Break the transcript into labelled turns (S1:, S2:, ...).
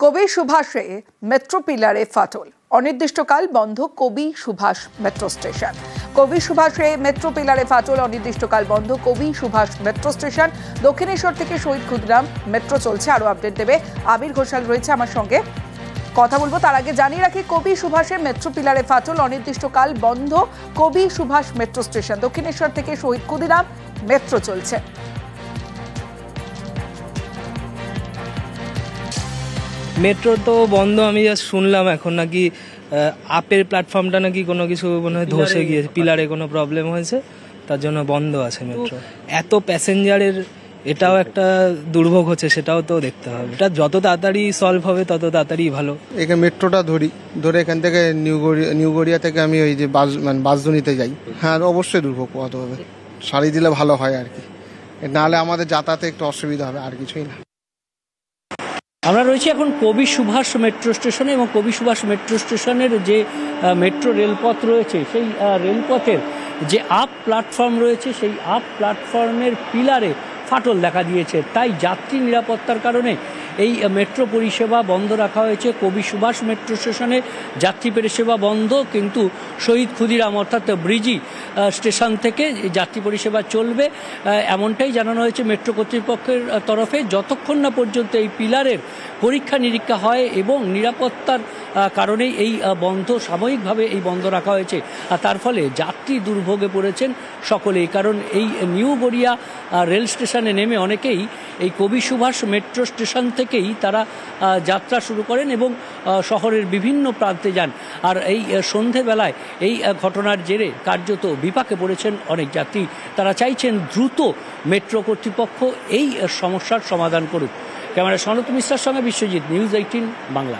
S1: কবি সুভাষে মেট্রো পিলারে ফাটল, অনির্দিষ্টকাল বন্ধ কবি সুভাষ মেট্রো স্টেশন। কবি সুভাষে মেট্রো পিলারে ফাটল, অনির্দিষ্টকাল বন্ধ কবি সুভাষ মেট্রো স্টেশন। দক্ষিণেশ্বর থেকে শহীদ ক্ষুদিরাম মেট্রো চলছে। আরো আপডেট দেবে আবির ঘোষাল রয়েছে আমার সঙ্গে, কথা বলবো। তার আগে জানিয়ে রাখি, কবি সুভাষের মেট্রো পিলারে ফাটল, অনির্দিষ্টকাল বন্ধ কবি সুভাষ মেট্রো স্টেশন। দক্ষিণেশ্বর থেকে শহীদ ক্ষুদিরাম মেট্রো চলছে।
S2: মেট্রো তো বন্ধ, আমি জাস্ট শুনলাম এখন নাকি আপের প্ল্যাটফর্মটা নাকি কোনো কিছু মনে হয় ধসে গিয়েছে, পিলারে কোনো প্রবলেম হয়েছে, তার জন্য বন্ধ আছে মেট্রো। এত প্যাসেঞ্জারের এটাও একটা দুর্ভোগ হচ্ছে, সেটাও তো দেখতে হবে। এটা যত তাড়াতাড়ি সলভ হবে তত তাড়াতাড়ি ভালো।
S3: এখানে মেট্রোটা ধরে এখান থেকে নিউ গড়িয়া থেকে আমি ওই যে বাসজনিতে যাই। হ্যাঁ, অবশ্যই দুর্ভোগ পোহাতে হবে, সারি দিলে ভালো হয় আর কি, নাহলে আমাদের যাতায়াতে একটু অসুবিধা হবে, আর কিছুই না।
S4: আমরা রয়েছি এখন কবি সুভাষ মেট্রো স্টেশনে, এবং কবি সুভাষ মেট্রো স্টেশনের যে মেট্রো রেলপথ রয়েছে, সেই রেলপথের যে আপ প্ল্যাটফর্ম রয়েছে, সেই আপ প্ল্যাটফর্মের পিলারে ফাটল দেখা দিয়েছে। তাই যাত্রী নিরাপত্তার কারণে এই মেট্রো পরিষেবা বন্ধ রাখা হয়েছে। কবি সুভাষ মেট্রো স্টেশনে যাত্রী পরিষেবা বন্ধ, কিন্তু শহীদ ক্ষুদিরাম অর্থাৎ ব্রিজি স্টেশন থেকে যাত্রী পরিষেবা চলবে, এমনটাই জানানো হয়েছে মেট্রো কর্তৃপক্ষের তরফে। যতক্ষণ না পর্যন্ত এই পিলারের পরীক্ষা নিরীক্ষা হয় এবং নিরাপত্তার কারণেই এই বন্ধ, সাময়িকভাবে এই বন্ধ রাখা হয়েছে। আর তার ফলে যাত্রী দুর্ভোগে পড়েছেন সকলেই, কারণ এই নিউ গড়িয়া রেল স্টেশনে নেমে অনেকেই এই কবি সুভাষ মেট্রো স্টেশন থেকেই তারা যাত্রা শুরু করেন এবং শহরের বিভিন্ন প্রান্তে যান। আর এই সন্ধেবেলায় এই ঘটনার জেরে কার্যত বিপাকে পড়েছেন অনেক যাত্রী। তারা চাইছেন দ্রুত মেট্রো কর্তৃপক্ষ এই সমস্যার সমাধান করুক। ক্যামেরা সনত মিশ্রার সঙ্গে বিশ্বজিৎ, নিউজ 18 বাংলা।